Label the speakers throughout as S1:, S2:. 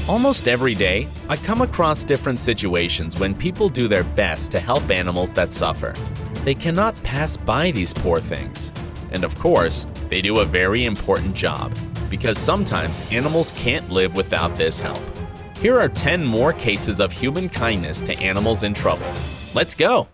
S1: Almost every day, I come across different situations when people do their best to help animals that suffer. They cannot pass by these poor things. And of course, they do a very important job, because sometimes animals can't live without this help. Here are 10 more cases of human kindness to animals in trouble. Let's go!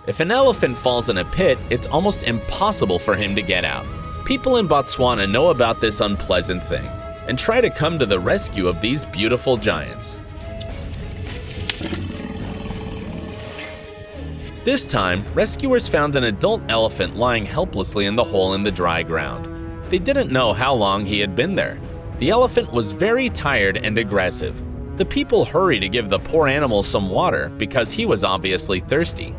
S1: If an elephant falls in a pit, it's almost impossible for him to get out. People in Botswana know about this unpleasant thing and try to come to the rescue of these beautiful giants. This time, rescuers found an adult elephant lying helplessly in the hole in the dry ground. They didn't know how long he had been there. The elephant was very tired and aggressive. The people hurried to give the poor animal some water because he was obviously thirsty.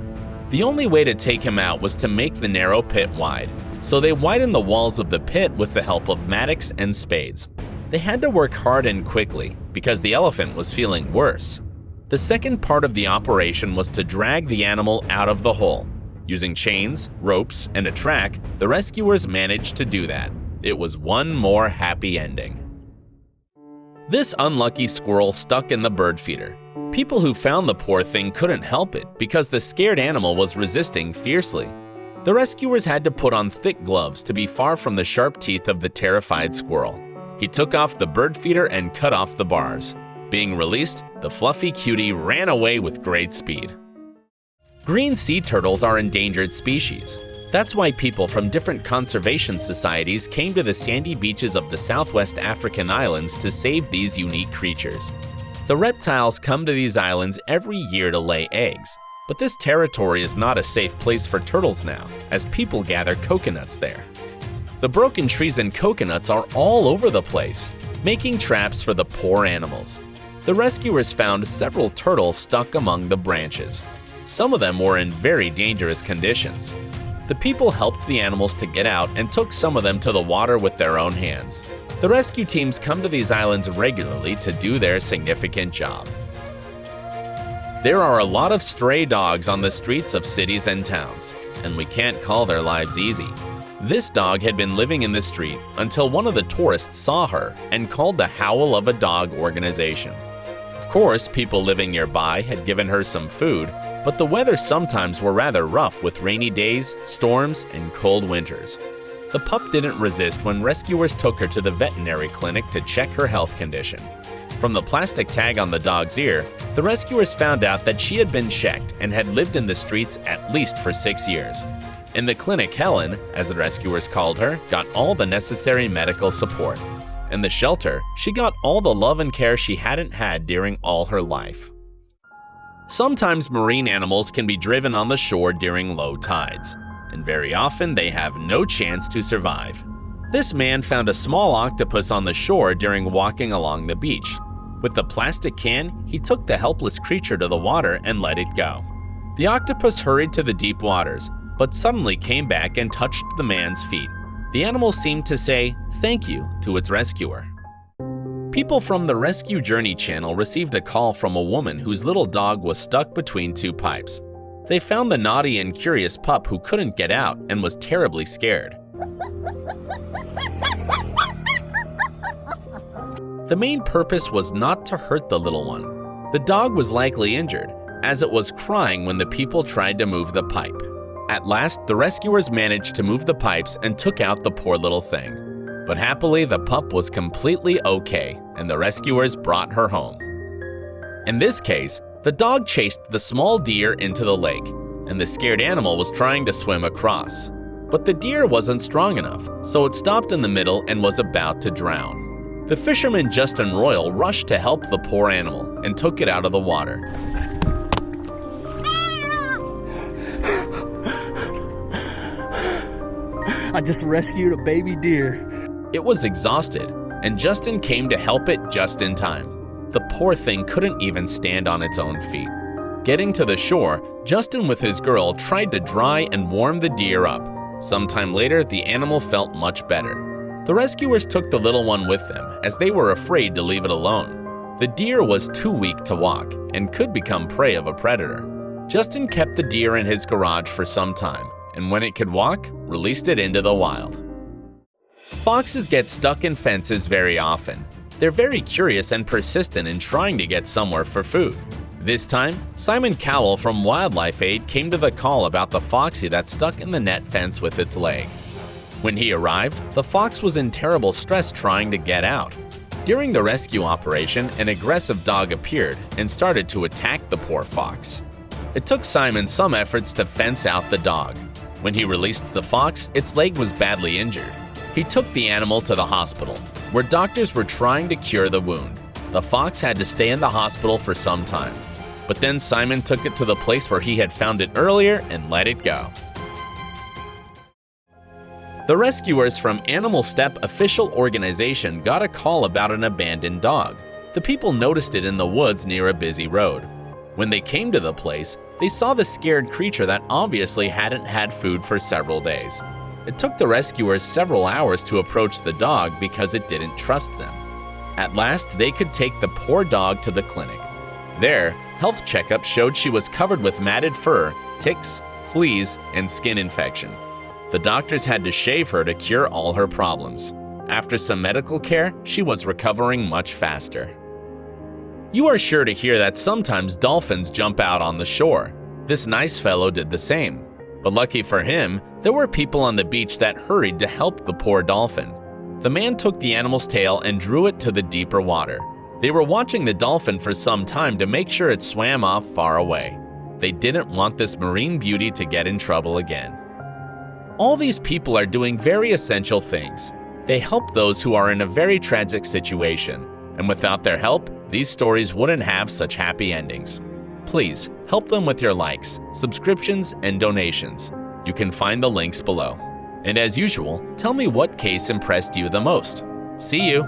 S1: The only way to take him out was to make the narrow pit wide, so they widened the walls of the pit with the help of mattocks and spades. They had to work hard and quickly because the elephant was feeling worse. The second part of the operation was to drag the animal out of the hole. Using chains, ropes, and a track, the rescuers managed to do that. It was one more happy ending. This unlucky squirrel stuck in the bird feeder. People who found the poor thing couldn't help it because the scared animal was resisting fiercely. The rescuers had to put on thick gloves to be far from the sharp teeth of the terrified squirrel. He took off the bird feeder and cut off the bars. Being released, the fluffy cutie ran away with great speed. Green sea turtles are endangered species. That's why people from different conservation societies came to the sandy beaches of the Southwest African islands to save these unique creatures. The reptiles come to these islands every year to lay eggs, but this territory is not a safe place for turtles now, as people gather coconuts there. The broken trees and coconuts are all over the place, making traps for the poor animals. The rescuers found several turtles stuck among the branches. Some of them were in very dangerous conditions. The people helped the animals to get out and took some of them to the water with their own hands. The rescue teams come to these islands regularly to do their significant job. There are a lot of stray dogs on the streets of cities and towns, and we can't call their lives easy. This dog had been living in the street until one of the tourists saw her and called the Howl of a Dog organization. Of course, people living nearby had given her some food, but the weather sometimes were rather rough with rainy days, storms, and cold winters. The pup didn't resist when rescuers took her to the veterinary clinic to check her health condition. From the plastic tag on the dog's ear, the rescuers found out that she had been checked and had lived in the streets at least for 6 years. In the clinic, Helen, as the rescuers called her, got all the necessary medical support. In the shelter, she got all the love and care she hadn't had during all her life. Sometimes marine animals can be driven on the shore during low tides, and very often they have no chance to survive. This man found a small octopus on the shore during walking along the beach. With the plastic can, he took the helpless creature to the water and let it go. The octopus hurried to the deep waters, but suddenly came back and touched the man's feet. The animal seemed to say thank you to its rescuer. People from the Rescue Journey channel received a call from a woman whose little dog was stuck between two pipes. They found the naughty and curious pup who couldn't get out and was terribly scared. The main purpose was not to hurt the little one. The dog was likely injured, as it was crying when the people tried to move the pipe. At last, the rescuers managed to move the pipes and took out the poor little thing. But happily, the pup was completely okay, and the rescuers brought her home. In this case, the dog chased the small deer into the lake, and the scared animal was trying to swim across. But the deer wasn't strong enough, so it stopped in the middle and was about to drown. The fisherman Justin Royal rushed to help the poor animal and took it out of the water.
S2: I just rescued a baby deer.
S1: It was exhausted, and Justin came to help it just in time. The poor thing couldn't even stand on its own feet. Getting to the shore, Justin with his girl tried to dry and warm the deer up. Sometime later, the animal felt much better. The rescuers took the little one with them, as they were afraid to leave it alone. The deer was too weak to walk and could become prey of a predator. Justin kept the deer in his garage for some time, and when it could walk, released it into the wild. Foxes get stuck in fences very often. They're very curious and persistent in trying to get somewhere for food. This time, Simon Cowell from Wildlife Aid came to the call about the foxy that stuck in the net fence with its leg. When he arrived, the fox was in terrible stress trying to get out. During the rescue operation, an aggressive dog appeared and started to attack the poor fox. It took Simon some efforts to fence out the dog. When he released the fox, its leg was badly injured. He took the animal to the hospital, where doctors were trying to cure the wound. The fox had to stay in the hospital for some time. But then Simon took it to the place where he had found it earlier and let it go. The rescuers from Animal Step official organization got a call about an abandoned dog. The people noticed it in the woods near a busy road. When they came to the place, they saw the scared creature that obviously hadn't had food for several days. It took the rescuers several hours to approach the dog because it didn't trust them. At last, they could take the poor dog to the clinic. There, health checkups showed she was covered with matted fur, ticks, fleas, and skin infection. The doctors had to shave her to cure all her problems. After some medical care, she was recovering much faster. You are sure to hear that sometimes dolphins jump out on the shore. This nice fellow did the same. But lucky for him, there were people on the beach that hurried to help the poor dolphin. The man took the animal's tail and drew it to the deeper water. They were watching the dolphin for some time to make sure it swam off far away. They didn't want this marine beauty to get in trouble again. All these people are doing very essential things. They help those who are in a very tragic situation, and without their help, these stories wouldn't have such happy endings. Please help them with your likes, subscriptions, and donations. You can find the links below. And as usual, tell me what case impressed you the most. See you!